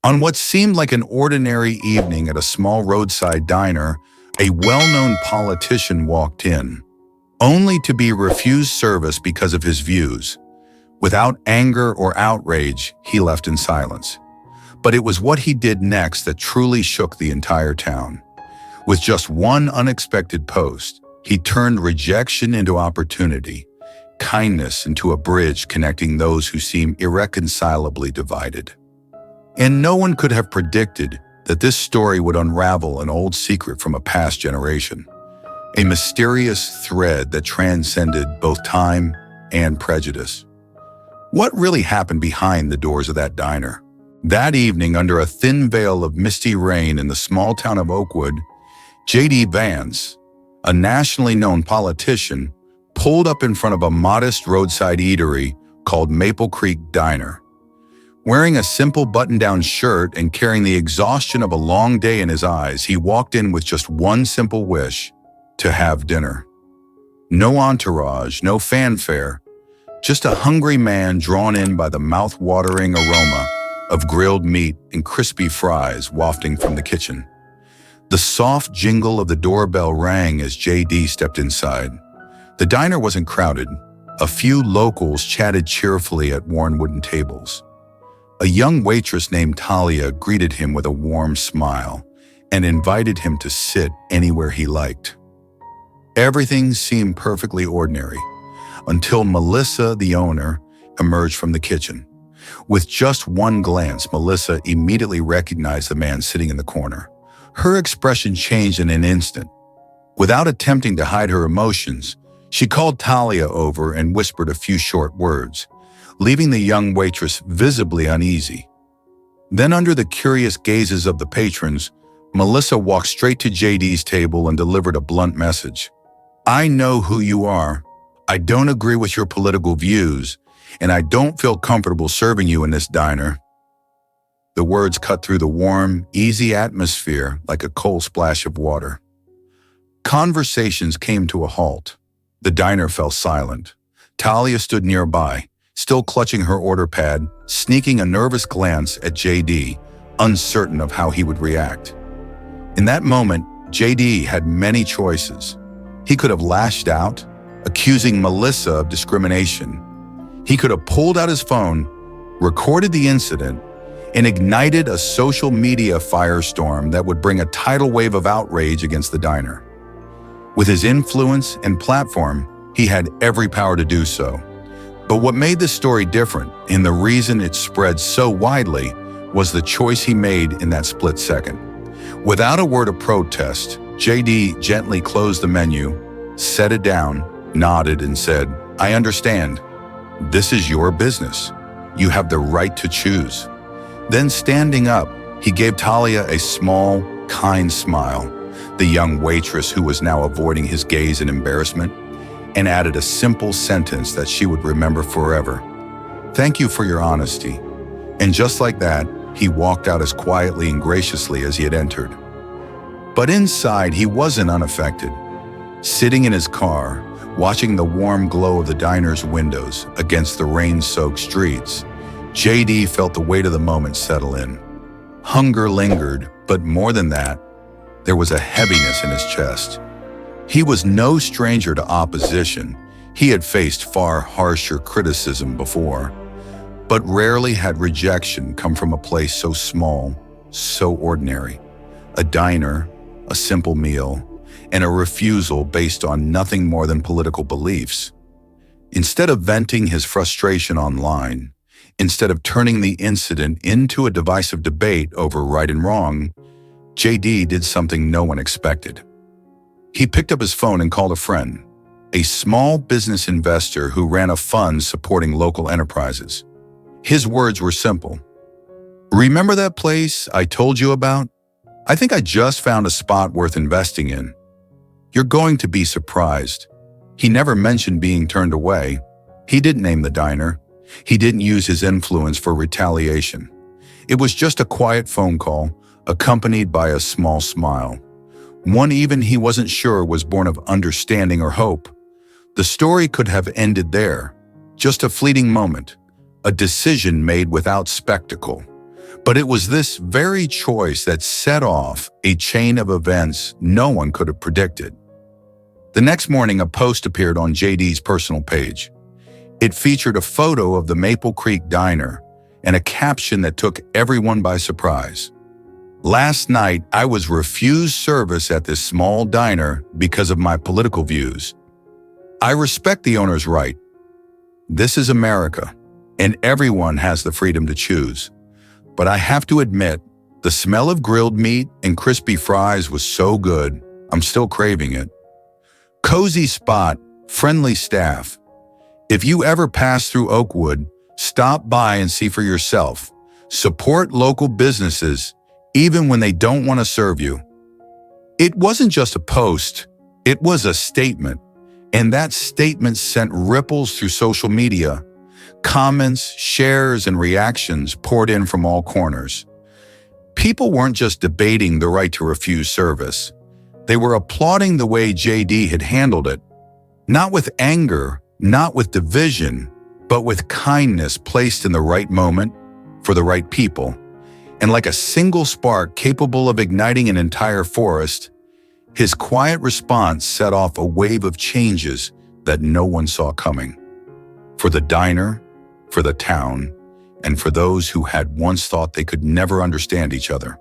On what seemed like an ordinary evening at a small roadside diner, a well-known politician walked in, only to be refused service because of his views. Without anger or outrage, he left in silence. But it was what he did next that truly shook the entire town. With just one unexpected post, he turned rejection into opportunity, kindness into a bridge connecting those who seem irreconcilably divided. And no one could have predicted that this story would unravel an old secret from a past generation, a mysterious thread that transcended both time and prejudice. What really happened behind the doors of that diner? That evening, under a thin veil of misty rain in the small town of Oakwood, JD Vance, a nationally known politician, pulled up in front of a modest roadside eatery called Maple Creek Diner. Wearing a simple button-down shirt and carrying the exhaustion of a long day in his eyes, he walked in with just one simple wish: to have dinner. No entourage, no fanfare, just a hungry man drawn in by the mouth-watering aroma of grilled meat and crispy fries wafting from the kitchen. The soft jingle of the doorbell rang as JD stepped inside. The diner wasn't crowded. A few locals chatted cheerfully at worn wooden tables. A young waitress named Talia greeted him with a warm smile and invited him to sit anywhere he liked. Everything seemed perfectly ordinary until Melissa, the owner, emerged from the kitchen. With just one glance, Melissa immediately recognized the man sitting in the corner. Her expression changed in an instant. Without attempting to hide her emotions, she called Talia over and whispered a few short words, leaving the young waitress visibly uneasy. Then, under the curious gazes of the patrons, Melissa walked straight to JD's table and delivered a blunt message. "I know who you are. I don't agree with your political views, and I don't feel comfortable serving you in this diner." The words cut through the warm, easy atmosphere like a cold splash of water. Conversations came to a halt. The diner fell silent. Talia stood nearby, still clutching her order pad, sneaking a nervous glance at JD, uncertain of how he would react. In that moment, JD had many choices. He could have lashed out, accusing Melissa of discrimination. He could have pulled out his phone, recorded the incident, and ignited a social media firestorm that would bring a tidal wave of outrage against the diner. With his influence and platform, he had every power to do so. But what made this story different, and the reason it spread so widely, was the choice he made in that split second. Without a word of protest, JD gently closed the menu, set it down, nodded, and said, "I understand. This is your business. You have the right to choose." Then, standing up, he gave Talia a small, kind smile, the young waitress who was now avoiding his gaze in embarrassment, and added a simple sentence that she would remember forever. "Thank you for your honesty." And just like that, he walked out as quietly and graciously as he had entered. But inside, he wasn't unaffected. Sitting in his car, watching the warm glow of the diner's windows against the rain-soaked streets, JD felt the weight of the moment settle in. Hunger lingered, but more than that, there was a heaviness in his chest. He was no stranger to opposition. He had faced far harsher criticism before, but rarely had rejection come from a place so small, so ordinary. A diner, a simple meal, and a refusal based on nothing more than political beliefs. Instead of venting his frustration online, instead of turning the incident into a divisive debate over right and wrong, JD did something no one expected. He picked up his phone and called a friend, a small business investor who ran a fund supporting local enterprises. His words were simple. "Remember that place I told you about? I think I just found a spot worth investing in. You're going to be surprised." He never mentioned being turned away. He didn't name the diner. He didn't use his influence for retaliation. It was just a quiet phone call, accompanied by a small smile. One even he wasn't sure was born of understanding or hope. The story could have ended there, just a fleeting moment, a decision made without spectacle. But it was this very choice that set off a chain of events no one could have predicted. The next morning, a post appeared on JD's personal page. It featured a photo of the Maple Creek Diner and a caption that took everyone by surprise. "Last night, I was refused service at this small diner because of my political views. I respect the owner's right. This is America, and everyone has the freedom to choose. But I have to admit, the smell of grilled meat and crispy fries was so good, I'm still craving it. Cozy spot, friendly staff. If you ever pass through Oakwood, stop by and see for yourself. Support local businesses, even when they don't want to serve you." It wasn't just a post, it was a statement. And that statement sent ripples through social media. Comments, shares, and reactions poured in from all corners. People weren't just debating the right to refuse service. They were applauding the way JD had handled it. Not with anger, not with division, but with kindness placed in the right moment for the right people. And like a single spark capable of igniting an entire forest, his quiet response set off a wave of changes that no one saw coming. For the diner, for the town, and for those who had once thought they could never understand each other.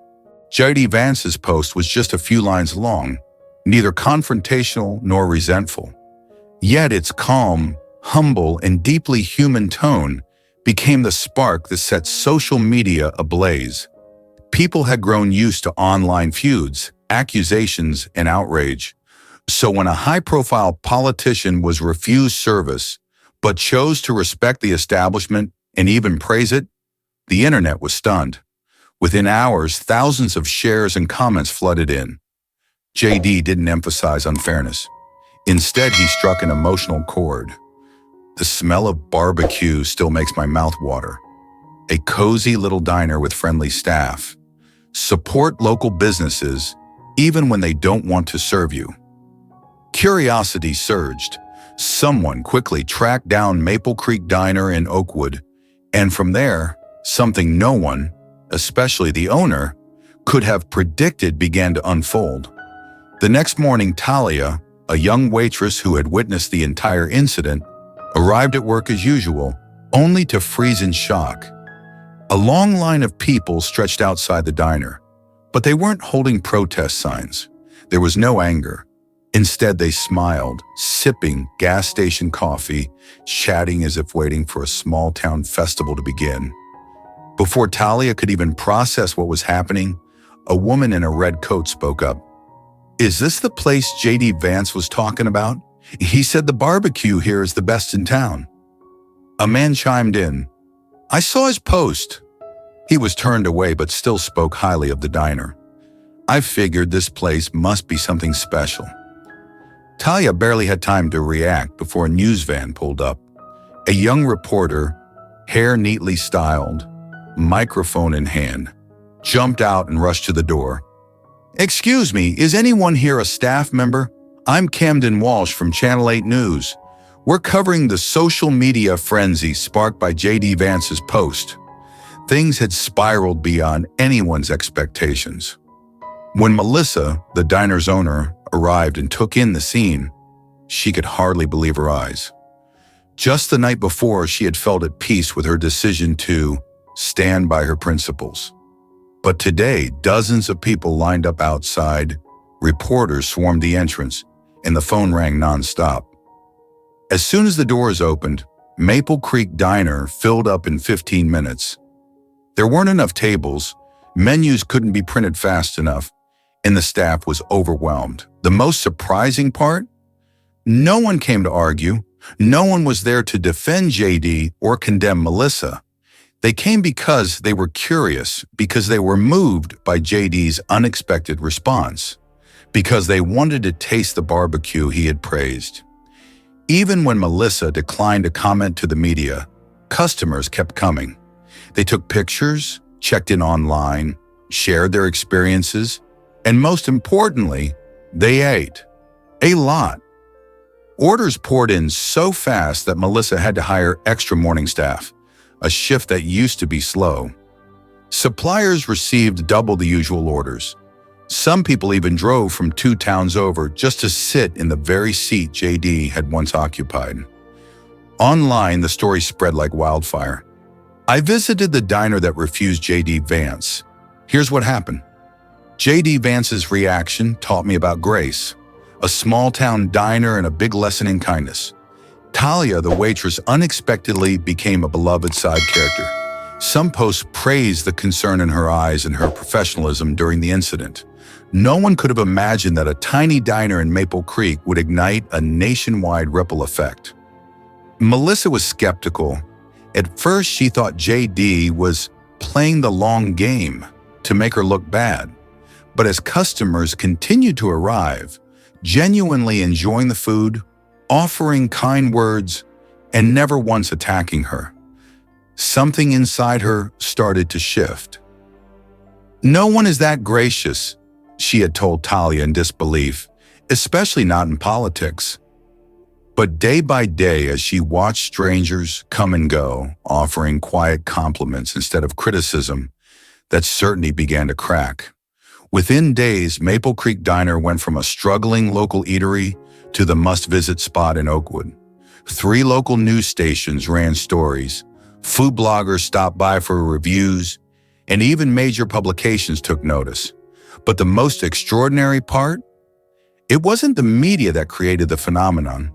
JD Vance's post was just a few lines long, neither confrontational nor resentful. Yet its calm, humble, and deeply human tone became the spark that set social media ablaze. People had grown used to online feuds, accusations, and outrage. So when a high-profile politician was refused service, but chose to respect the establishment and even praise it, the internet was stunned. Within hours, thousands of shares and comments flooded in. JD didn't emphasize unfairness. Instead, he struck an emotional chord. "The smell of barbecue still makes my mouth water. A cozy little diner with friendly staff. Support local businesses, even when they don't want to serve you." Curiosity surged. Someone quickly tracked down Maple Creek Diner in Oakwood, and from there, something no one, especially the owner, could have predicted began to unfold. The next morning, Talia, a young waitress who had witnessed the entire incident, arrived at work as usual, only to freeze in shock. A long line of people stretched outside the diner, but they weren't holding protest signs. There was no anger. Instead, they smiled, sipping gas station coffee, chatting as if waiting for a small-town festival to begin. Before Talia could even process what was happening, a woman in a red coat spoke up. "Is this the place JD Vance was talking about? He said the barbecue here is the best in town." A man chimed in. "I saw his post." He was turned away but still spoke highly of the diner. "I figured this place must be something special." Talia barely had time to react before a news van pulled up. A young reporter, hair neatly styled, microphone in hand, jumped out and rushed to the door. "Excuse me, is anyone here a staff member? I'm Camden Walsh from Channel 8 News. We're covering the social media frenzy sparked by JD Vance's post." Things had spiraled beyond anyone's expectations. When Melissa, the diner's owner, arrived and took in the scene, she could hardly believe her eyes. Just the night before, she had felt at peace with her decision to stand by her principles. But today, dozens of people lined up outside, reporters swarmed the entrance, and the phone rang nonstop. As soon as the doors opened, Maple Creek Diner filled up in 15 minutes. There weren't enough tables, menus couldn't be printed fast enough, and the staff was overwhelmed. The most surprising part? No one came to argue. No one was there to defend JD or condemn Melissa. They came because they were curious, because they were moved by JD's unexpected response, because they wanted to taste the barbecue he had praised. Even when Melissa declined to comment to the media, customers kept coming. They took pictures, checked in online, shared their experiences, and most importantly, they ate. A lot. Orders poured in so fast that Melissa had to hire extra morning staff, a shift that used to be slow. Suppliers received double the usual orders. Some people even drove from 2 towns over just to sit in the very seat JD had once occupied. Online, the story spread like wildfire. I visited the diner that refused JD Vance. Here's what happened. JD Vance's reaction taught me about grace, a small-town diner and a big lesson in kindness. Talia, the waitress, unexpectedly became a beloved side character. Some posts praised the concern in her eyes and her professionalism during the incident. No one could have imagined that a tiny diner in Maple Creek would ignite a nationwide ripple effect. Melissa was skeptical. At first, she thought JD was playing the long game to make her look bad. But as customers continued to arrive, genuinely enjoying the food, offering kind words, and never once attacking her, something inside her started to shift. "No one is that gracious," she had told Talia in disbelief, especially not in politics. But day by day, as she watched strangers come and go, offering quiet compliments instead of criticism, that certainty began to crack. Within days, Maple Creek Diner went from a struggling local eatery to the must-visit spot in Oakwood. 3 local news stations ran stories, food bloggers stopped by for reviews, and even major publications took notice. But the most extraordinary part? It wasn't the media that created the phenomenon.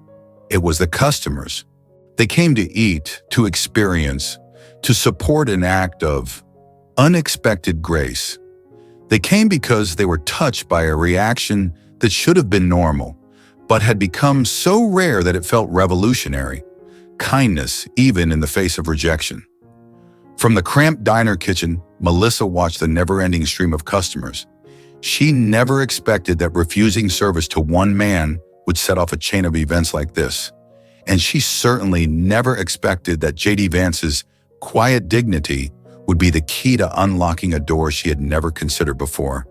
It was the customers. They came to eat, to experience, to support an act of unexpected grace. They came because they were touched by a reaction that should have been normal, but had become so rare that it felt revolutionary. Kindness, even in the face of rejection. From the cramped diner kitchen, Melissa watched the never-ending stream of customers. She never expected that refusing service to one man would set off a chain of events like this. And she certainly never expected that JD Vance's quiet dignity would be the key to unlocking a door she had never considered before.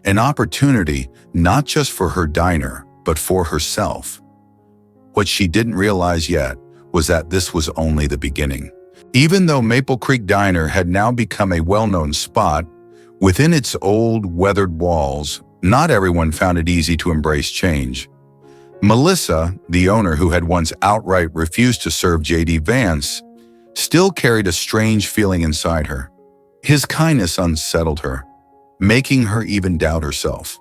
An opportunity not just for her diner, but for herself. What she didn't realize yet was that this was only the beginning. Even though Maple Creek Diner had now become a well-known spot, within its old, weathered walls, not everyone found it easy to embrace change. Melissa, the owner who had once outright refused to serve JD Vance, still carried a strange feeling inside her. His kindness unsettled her, making her even doubt herself.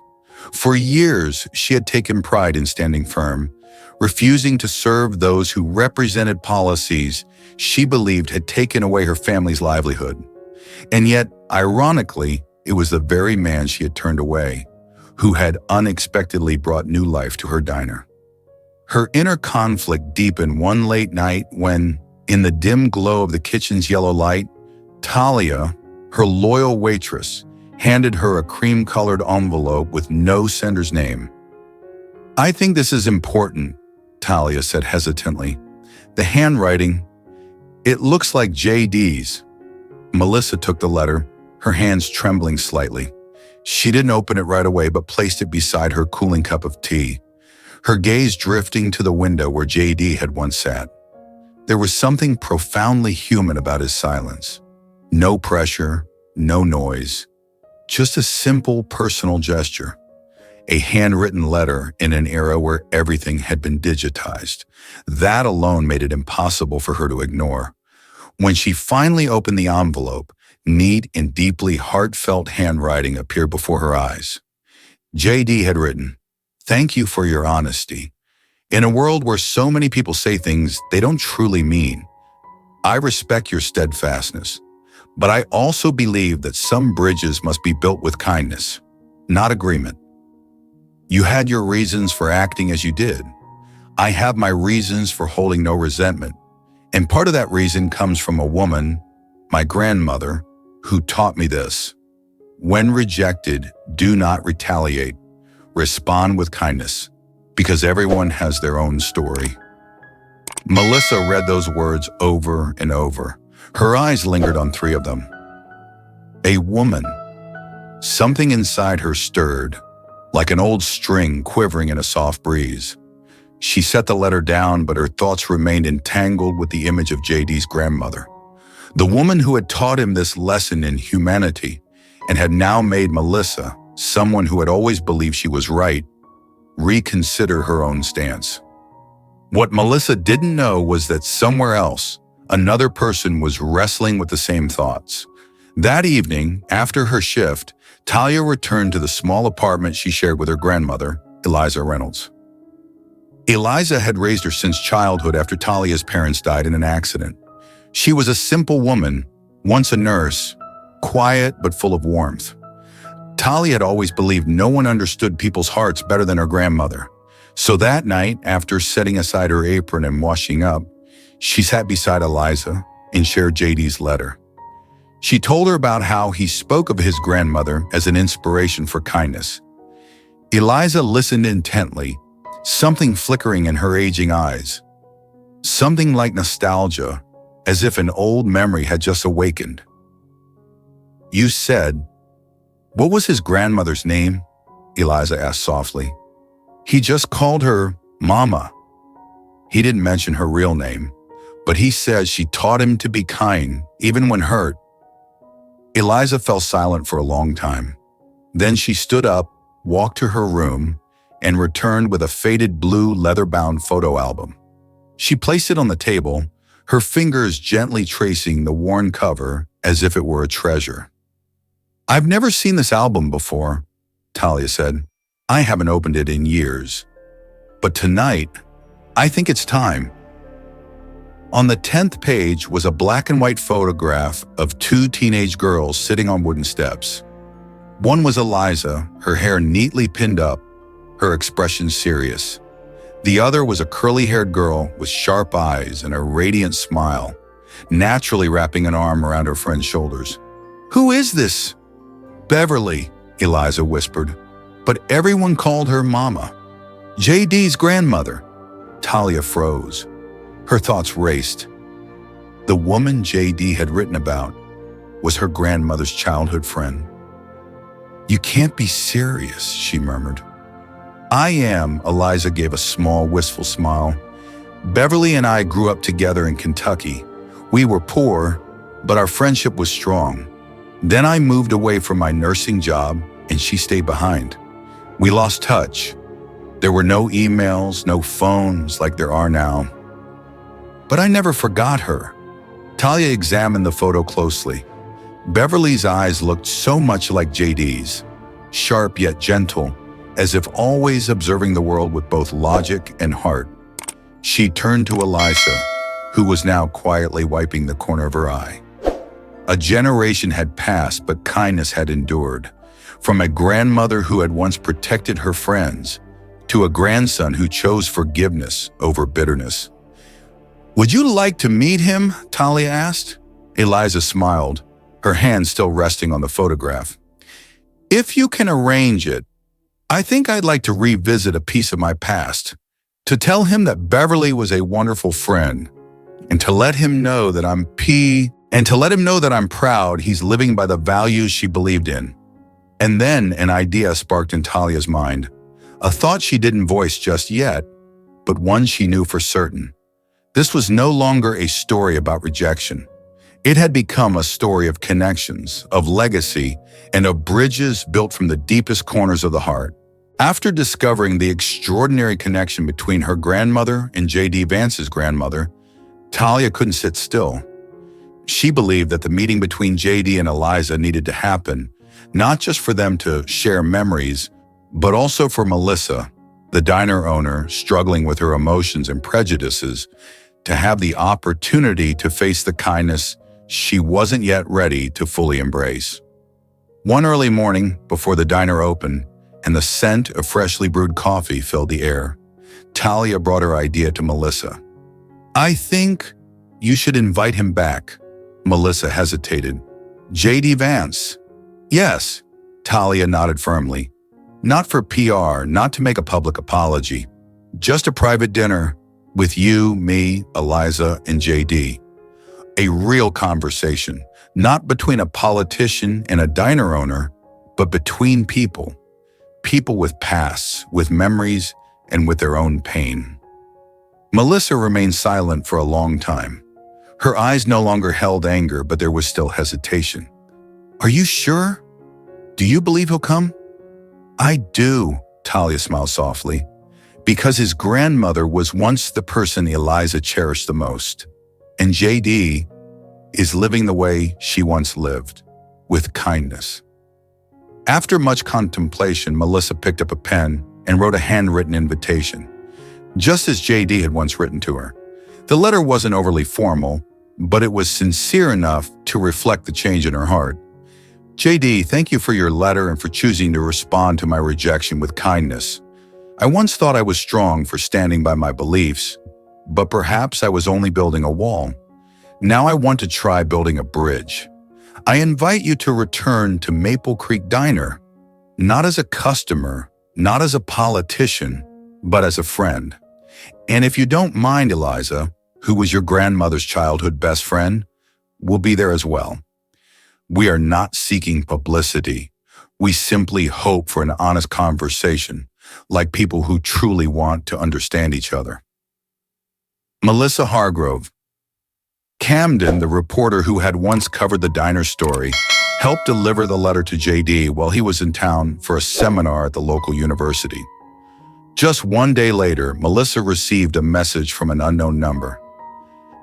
For years, she had taken pride in standing firm, refusing to serve those who represented policies she believed had taken away her family's livelihood. And yet, ironically, it was the very man she had turned away, who had unexpectedly brought new life to her diner. Her inner conflict deepened one late night when, in the dim glow of the kitchen's yellow light, Talia, her loyal waitress, handed her a cream-colored envelope with no sender's name. "I think this is important," Talia said hesitantly. "The handwriting, it looks like JD's." Melissa took the letter, her hands trembling slightly. She didn't open it right away, but placed it beside her cooling cup of tea, her gaze drifting to the window where JD had once sat. There was something profoundly human about his silence. No pressure, no noise, just a simple personal gesture. A handwritten letter in an era where everything had been digitized. That alone made it impossible for her to ignore. When she finally opened the envelope, neat and deeply heartfelt handwriting appeared before her eyes. JD had written, "Thank you for your honesty. In a world where so many people say things they don't truly mean, I respect your steadfastness, but I also believe that some bridges must be built with kindness, not agreement. You had your reasons for acting as you did. I have my reasons for holding no resentment, and part of that reason comes from a woman, my grandmother, who taught me this. When rejected, do not retaliate. Respond with kindness, because everyone has their own story." Melissa read those words over and over. Her eyes lingered on 3 of them. A woman. Something inside her stirred, like an old string quivering in a soft breeze. She set the letter down, but her thoughts remained entangled with the image of JD's grandmother. The woman who had taught him this lesson in humanity and had now made Melissa, someone who had always believed she was right, reconsider her own stance. What Melissa didn't know was that somewhere else, another person was wrestling with the same thoughts. That evening, after her shift, Talia returned to the small apartment she shared with her grandmother, Eliza Reynolds. Eliza had raised her since childhood after Talia's parents died in an accident. She was a simple woman, once a nurse, quiet but full of warmth. Talia had always believed no one understood people's hearts better than her grandmother. So that night, after setting aside her apron and washing up, she sat beside Eliza and shared JD's letter. She told her about how he spoke of his grandmother as an inspiration for kindness. Eliza listened intently, something flickering in her aging eyes. Something like nostalgia, as if an old memory had just awakened. "You said, what was his grandmother's name?" Eliza asked softly. "He just called her Mama. He didn't mention her real name, but he said she taught him to be kind, even when hurt." Eliza fell silent for a long time. Then she stood up, walked to her room, and returned with a faded blue leather-bound photo album. She placed it on the table, her fingers gently tracing the worn cover as if it were a treasure. "I've never seen this album before," Talia said. "I haven't opened it in years. But tonight, I think it's time." On the 10th page was a black and white photograph of two teenage girls sitting on wooden steps. One was Eliza, her hair neatly pinned up, her expression serious. The other was a curly-haired girl with sharp eyes and a radiant smile, naturally wrapping an arm around her friend's shoulders. "Who is this?" "Beverly," Eliza whispered, but everyone called her Mama. "JD's grandmother." Talia froze. Her thoughts raced. The woman JD had written about was her grandmother's childhood friend. "You can't be serious," she murmured. "I am," Eliza gave a small, wistful smile. "Beverly and I grew up together in Kentucky. We were poor, but our friendship was strong. Then I moved away from my nursing job, and she stayed behind. We lost touch. There were no emails, no phones like there are now. But I never forgot her." Talia examined the photo closely. Beverly's eyes looked so much like JD's, sharp yet gentle, as if always observing the world with both logic and heart. She turned to Eliza, who was now quietly wiping the corner of her eye. A generation had passed, but kindness had endured. From a grandmother who had once protected her friends, to a grandson who chose forgiveness over bitterness. "Would you like to meet him?" Talia asked. Eliza smiled, her hand still resting on the photograph. "If you can arrange it, I think I'd like to revisit a piece of my past, to tell him that Beverly was a wonderful friend, and to let him know that I'm proud he's living by the values she believed in." And then an idea sparked in Talia's mind, a thought she didn't voice just yet, but one she knew for certain. This was no longer a story about rejection. It had become a story of connections, of legacy, and of bridges built from the deepest corners of the heart. After discovering the extraordinary connection between her grandmother and JD Vance's grandmother, Talia couldn't sit still. She believed that the meeting between JD and Eliza needed to happen, not just for them to share memories, but also for Melissa, the diner owner struggling with her emotions and prejudices, to have the opportunity to face the kindness she wasn't yet ready to fully embrace. One early morning, before the diner opened and the scent of freshly brewed coffee filled the air, Talia brought her idea to Melissa. "I think you should invite him back." Melissa hesitated. "JD Vance?" "Yes," Talia nodded firmly. "Not for PR, not to make a public apology. Just a private dinner with you, me, Eliza, and JD. A real conversation, not between a politician and a diner owner, but between people. People with pasts, with memories, and with their own pain." Melissa remained silent for a long time. Her eyes no longer held anger, but there was still hesitation. "Are you sure? Do you believe he'll come?" "I do," Talia smiled softly, "because his grandmother was once the person Eliza cherished the most. And JD is living the way she once lived, with kindness." After much contemplation, Melissa picked up a pen and wrote a handwritten invitation, just as JD had once written to her. The letter wasn't overly formal, but it was sincere enough to reflect the change in her heart. "JD, thank you for your letter and for choosing to respond to my rejection with kindness. I once thought I was strong for standing by my beliefs, but perhaps I was only building a wall. Now I want to try building a bridge. I invite you to return to Maple Creek Diner, not as a customer, not as a politician, but as a friend. And if you don't mind, Eliza, who was your grandmother's childhood best friend, will be there as well. We are not seeking publicity. We simply hope for an honest conversation, like people who truly want to understand each other." Melissa Hargrove. Camden, the reporter who had once covered the diner story, helped deliver the letter to JD while he was in town for a seminar at the local university. Just one day later, Melissa received a message from an unknown number.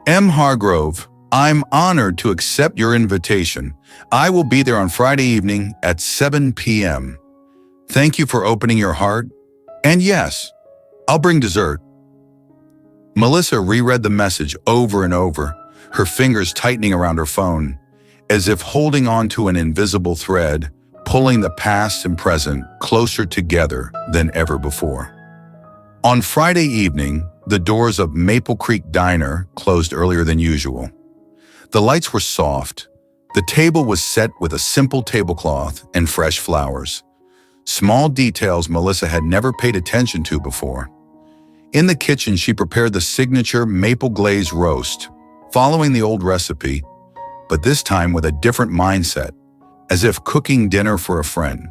"M. Hargrove, I'm honored to accept your invitation. I will be there on Friday evening at 7 p.m. Thank you for opening your heart. And yes, I'll bring dessert." Melissa reread the message over and over, her fingers tightening around her phone, as if holding on to an invisible thread, pulling the past and present closer together than ever before. On Friday evening, the doors of Maple Creek Diner closed earlier than usual. The lights were soft. The table was set with a simple tablecloth and fresh flowers, small details Melissa had never paid attention to before. In the kitchen, she prepared the signature maple glaze roast, following the old recipe, but this time with a different mindset, as if cooking dinner for a friend.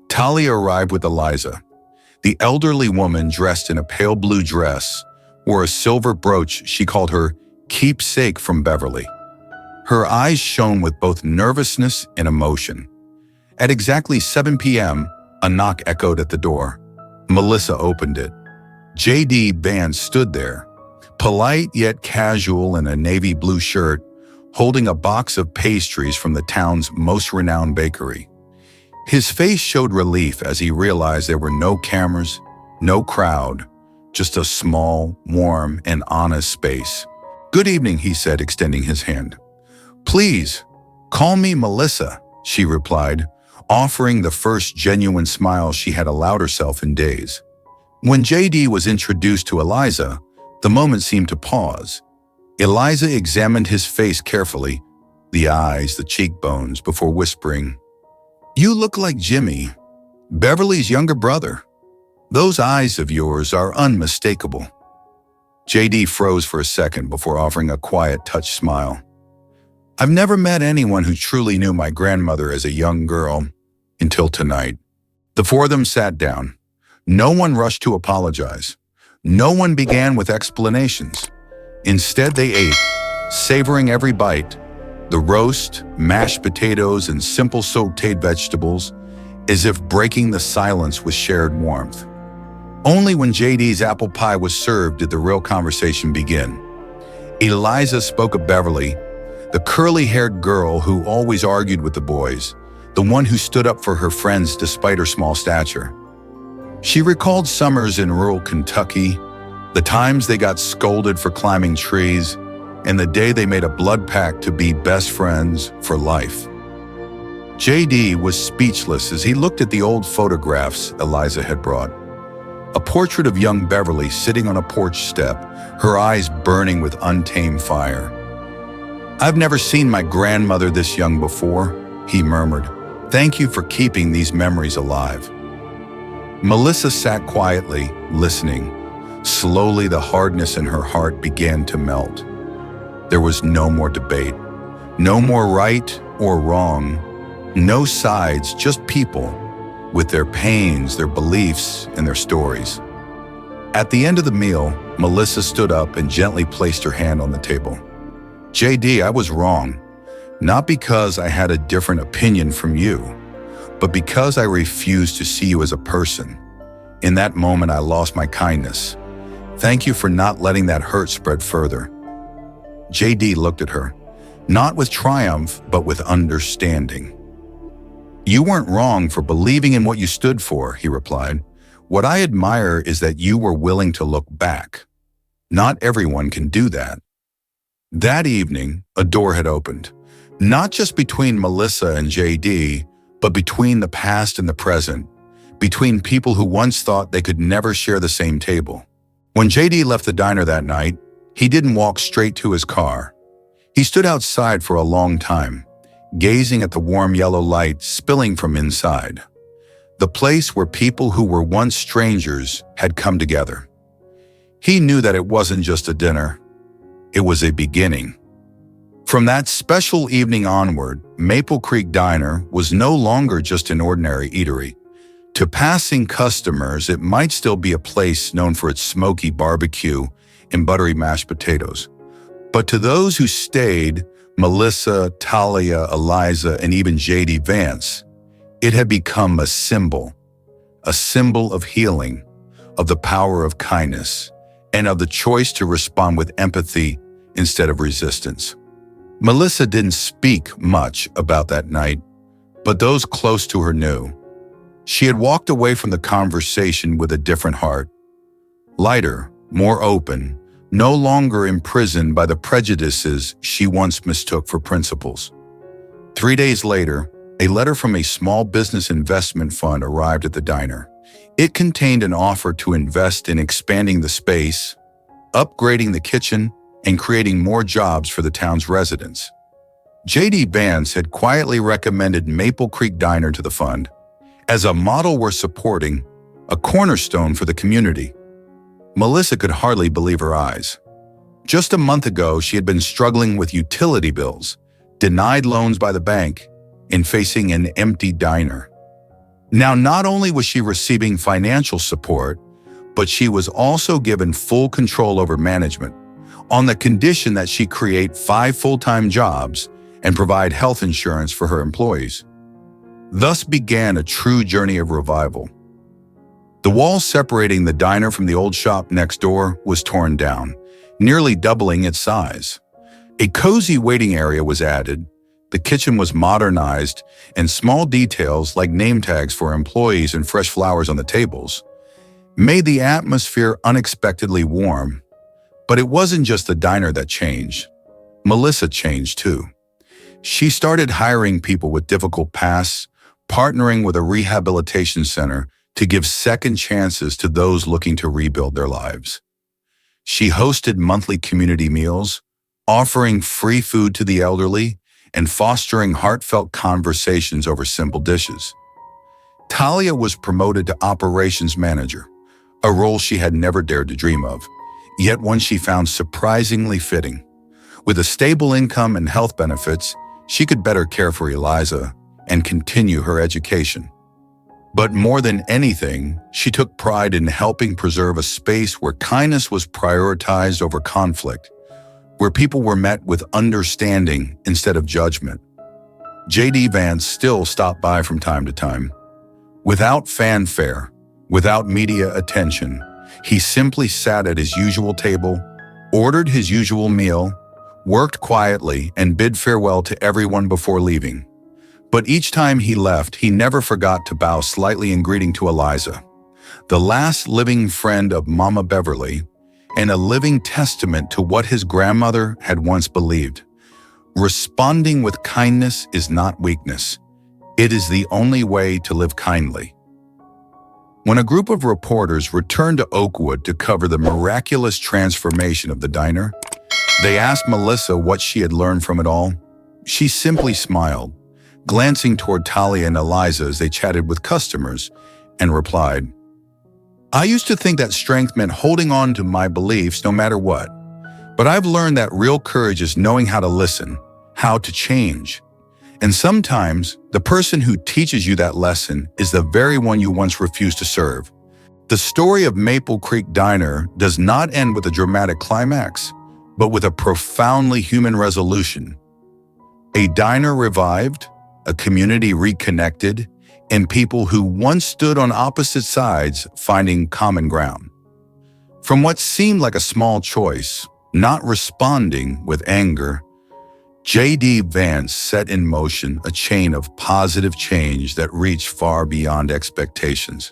Talia arrived with Eliza. The elderly woman, dressed in a pale blue dress, wore a silver brooch she called her keepsake from Beverly. Her eyes shone with both nervousness and emotion. At exactly 7 p.m., a knock echoed at the door. Melissa opened it. JD Vance stood there, polite yet casual in a navy blue shirt, holding a box of pastries from the town's most renowned bakery. His face showed relief as he realized there were no cameras, no crowd, just a small, warm, and honest space. "Good evening," he said, extending his hand. "Please, call me Melissa," she replied, offering the first genuine smile she had allowed herself in days. When JD was introduced to Eliza, the moment seemed to pause. Eliza examined his face carefully, the eyes, the cheekbones, before whispering, "You look like Jimmy, Beverly's younger brother. Those eyes of yours are unmistakable." JD froze for a second before offering a quiet touch smile. "I've never met anyone who truly knew my grandmother as a young girl until tonight." The four of them sat down. No one rushed to apologize. No one began with explanations. Instead, they ate, savoring every bite, the roast, mashed potatoes, and simple sautéed vegetables, as if breaking the silence with shared warmth. Only when JD's apple pie was served did the real conversation begin. Eliza spoke of Beverly, the curly-haired girl who always argued with the boys, the one who stood up for her friends despite her small stature. She recalled summers in rural Kentucky, the times they got scolded for climbing trees, and the day they made a blood pact to be best friends for life. JD was speechless as he looked at the old photographs Eliza had brought. A portrait of young Beverly sitting on a porch step, her eyes burning with untamed fire. "I've never seen my grandmother this young before," he murmured. "Thank you for keeping these memories alive." Melissa sat quietly, listening. Slowly, the hardness in her heart began to melt. There was no more debate, no more right or wrong, no sides, just people, with their pains, their beliefs, and their stories. At the end of the meal, Melissa stood up and gently placed her hand on the table. JD, I was wrong. Not because I had a different opinion from you, but because I refused to see you as a person. In that moment, I lost my kindness. Thank you for not letting that hurt spread further. JD looked at her, not with triumph, but with understanding. You weren't wrong for believing in what you stood for, he replied. What I admire is that you were willing to look back. Not everyone can do that. That evening, a door had opened, not just between Melissa and JD, but between the past and the present, between people who once thought they could never share the same table. When JD left the diner that night, he didn't walk straight to his car. He stood outside for a long time, gazing at the warm yellow light spilling from inside, the place where people who were once strangers had come together. He knew that it wasn't just a dinner, it was a beginning. From that special evening onward, Maple Creek Diner was no longer just an ordinary eatery. To passing customers, it might still be a place known for its smoky barbecue and buttery mashed potatoes. But to those who stayed, Melissa, Talia, Eliza, and even JD Vance, it had become a symbol of healing, of the power of kindness, and of the choice to respond with empathy instead of resistance. Melissa didn't speak much about that night, but those close to her knew. She had walked away from the conversation with a different heart, lighter, more open, no longer imprisoned by the prejudices she once mistook for principles. 3 days later, a letter from a small business investment fund arrived at the diner. It contained an offer to invest in expanding the space, upgrading the kitchen, and creating more jobs for the town's residents. JD Vance had quietly recommended Maple Creek Diner to the fund as a model worth supporting, a cornerstone for the community. Melissa could hardly believe her eyes. Just a month ago, she had been struggling with utility bills, denied loans by the bank, and facing an empty diner. Now, not only was she receiving financial support, but she was also given full control over management, on the condition that she create 5 full-time jobs and provide health insurance for her employees. Thus began a true journey of revival. The wall separating the diner from the old shop next door was torn down, nearly doubling its size. A cozy waiting area was added, the kitchen was modernized, and small details like name tags for employees and fresh flowers on the tables made the atmosphere unexpectedly warm. But it wasn't just the diner that changed. Melissa changed too. She started hiring people with difficult pasts, partnering with a rehabilitation center to give second chances to those looking to rebuild their lives. She hosted monthly community meals, offering free food to the elderly, and fostering heartfelt conversations over simple dishes. Talia was promoted to operations manager, a role she had never dared to dream of, yet one she found surprisingly fitting. With a stable income and health benefits, she could better care for Eliza and continue her education. But more than anything, she took pride in helping preserve a space where kindness was prioritized over conflict, where people were met with understanding instead of judgment. JD Vance still stopped by from time to time. Without fanfare, without media attention, he simply sat at his usual table, ordered his usual meal, worked quietly, and bid farewell to everyone before leaving. But each time he left, he never forgot to bow slightly in greeting to Eliza, the last living friend of Mama Beverly, and a living testament to what his grandmother had once believed. Responding with kindness is not weakness. It is the only way to live kindly. When a group of reporters returned to Oakwood to cover the miraculous transformation of the diner, they asked Melissa what she had learned from it all. She simply smiled, glancing toward Talia and Eliza as they chatted with customers, and replied, "I used to think that strength meant holding on to my beliefs no matter what. But I've learned that real courage is knowing how to listen, how to change. And sometimes the person who teaches you that lesson is the very one you once refused to serve." The story of Maple Creek Diner does not end with a dramatic climax, but with a profoundly human resolution. A diner revived, a community reconnected, and people who once stood on opposite sides finding common ground. From what seemed like a small choice, not responding with anger, JD Vance set in motion a chain of positive change that reached far beyond expectations.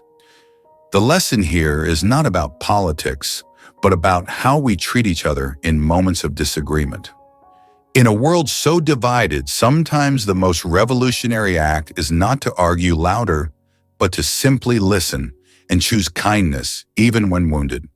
The lesson here is not about politics, but about how we treat each other in moments of disagreement. In a world so divided, sometimes the most revolutionary act is not to argue louder, but to simply listen and choose kindness even when wounded.